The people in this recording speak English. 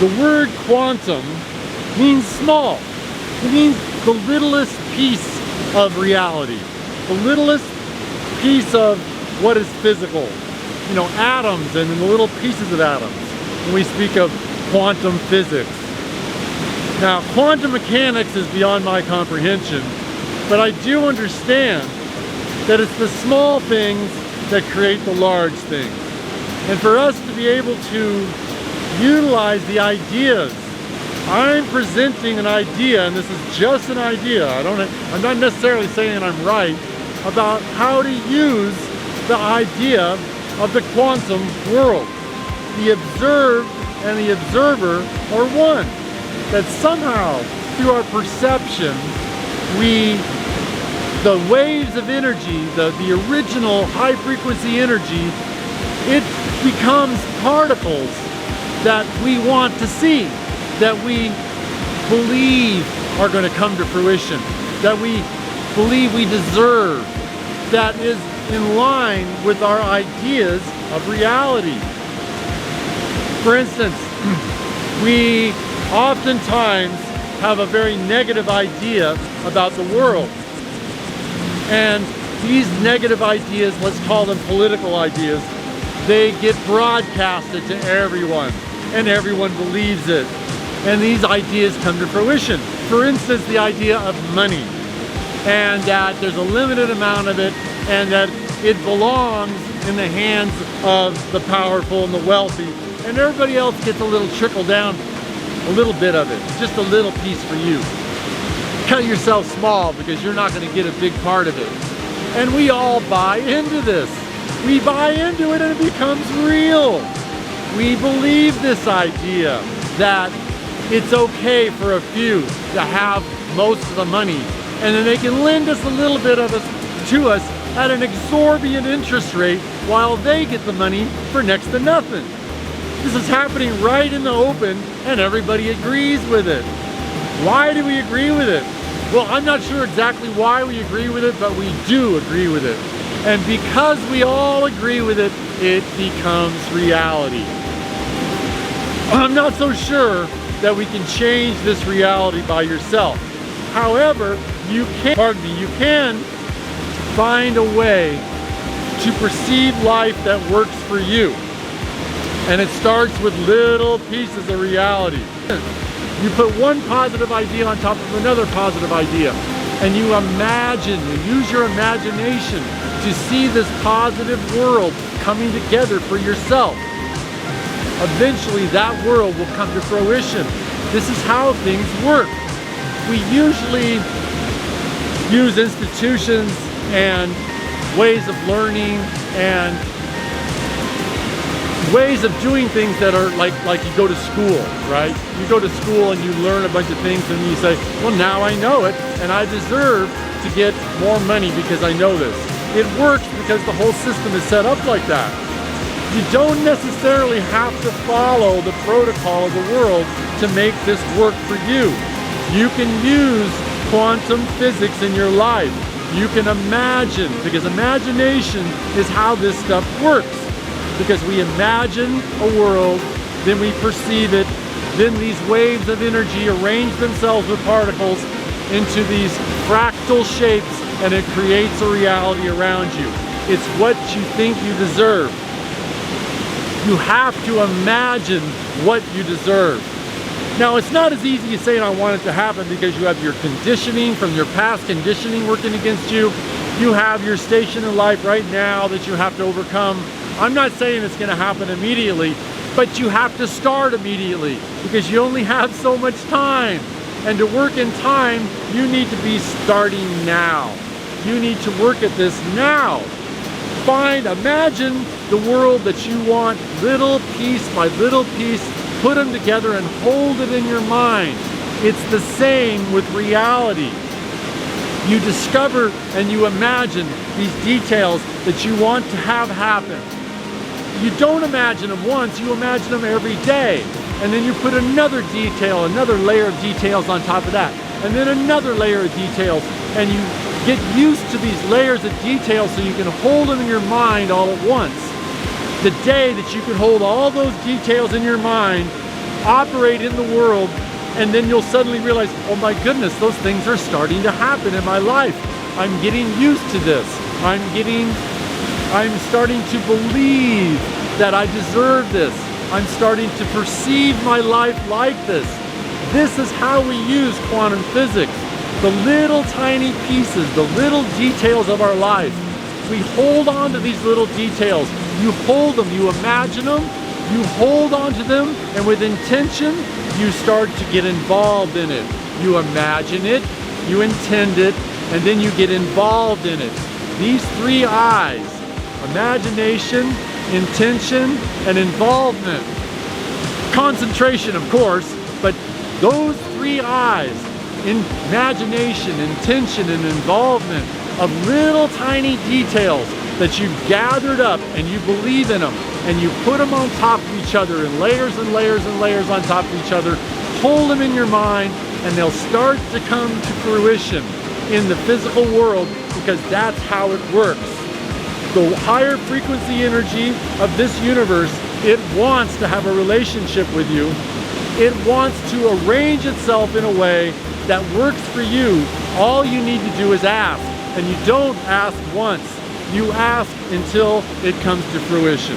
The word quantum means small. It means the littlest piece of reality, the littlest piece of what is physical. You know, atoms and the little pieces of atoms when we speak of quantum physics. Now, quantum mechanics is beyond my comprehension, but I do understand that it's the small things that create the large things. And for us to be able to utilize the ideas, I'm presenting an idea, and this is just an idea. I'm not necessarily saying I'm right, about how to use the idea of the quantum world. The observed and the observer are one. That somehow, through our perception, the waves of energy, the original high frequency energy, it becomes particles that we want to see, that we believe are going to come to fruition, that we believe we deserve, that is in line with our ideas of reality. For instance, we oftentimes have a very negative idea about the world. And these negative ideas, let's call them political ideas, they get broadcasted to everyone, and everyone believes it. And these ideas come to fruition. For instance, the idea of money, and that there's a limited amount of it, and that it belongs in the hands of the powerful and the wealthy, and everybody else gets a little trickle down, a little bit of it, just a little piece for you. Cut yourself small because you're not going to get a big part of it. And we all buy into this. We buy into it and it becomes real. We believe this idea that it's okay for a few to have most of the money, and then they can lend us a little bit of us to us at an exorbitant interest rate while they get the money for next to nothing. This is happening right in the open, and everybody agrees with it. Why do we agree with it? Well, I'm not sure exactly why we agree with it, but we do agree with it. And because we all agree with it, it becomes reality. I'm not so sure that we can change this reality by yourself. However, you can find a way to perceive life that works for you. And it starts with little pieces of reality. You put one positive idea on top of another positive idea, and you imagine, you use your imagination to see this positive world coming together for yourself. Eventually that world will come to fruition. This is how things work. We usually use institutions and ways of learning and ways of doing things that are like you go to school, right? You go to school and you learn a bunch of things and you say, well, now I know it and I deserve to get more money because I know this. It works because the whole system is set up like that. You don't necessarily have to follow the protocol of the world to make this work for you. You can use quantum physics in your life. You can imagine, because imagination is how this stuff works. Because we imagine a world, then we perceive it, then these waves of energy arrange themselves with particles into these fractal shapes, and it creates a reality around you. It's what you think you deserve. You have to imagine what you deserve. Now, it's not as easy as saying I want it to happen, because you have your conditioning from your past conditioning working against you. You have your station in life right now that you have to overcome. I'm not saying it's going to happen immediately, but you have to start immediately because you only have so much time. And to work in time, you need to be starting now. You need to work at this now. Imagine the world that you want, little piece by little piece, put them together and hold it in your mind. It's the same with reality. You discover and you imagine these details that you want to have happen. You don't imagine them once, you imagine them every day. And then you put another detail, another layer of details on top of that. And then another layer of details. And you get used to these layers of details so you can hold them in your mind all at once. The day that you can hold all those details in your mind operate in the world, and then you'll suddenly realize, oh my goodness, those things are starting to happen in my life. I'm getting used to this. I'm starting to believe that I deserve this. I'm starting to perceive my life like this. This is how we use quantum physics. The little tiny pieces, the little details of our life. We hold on to these little details. You hold them, you imagine them, you hold on to them, and with intention, you start to get involved in it. You imagine it, you intend it, and then you get involved in it. These 3 I's, imagination, intention, and involvement. Concentration, of course, but those 3 I's, imagination, intention, and involvement, of little tiny details that you've gathered up and you believe in them and you put them on top of each other in layers and layers and layers on top of each other, hold them in your mind, and they'll start to come to fruition in the physical world, because that's how it works. The higher frequency energy of this universe, it wants to have a relationship with you. It wants to arrange itself in a way that works for you. All you need to do is ask. And you don't ask once. You ask until it comes to fruition.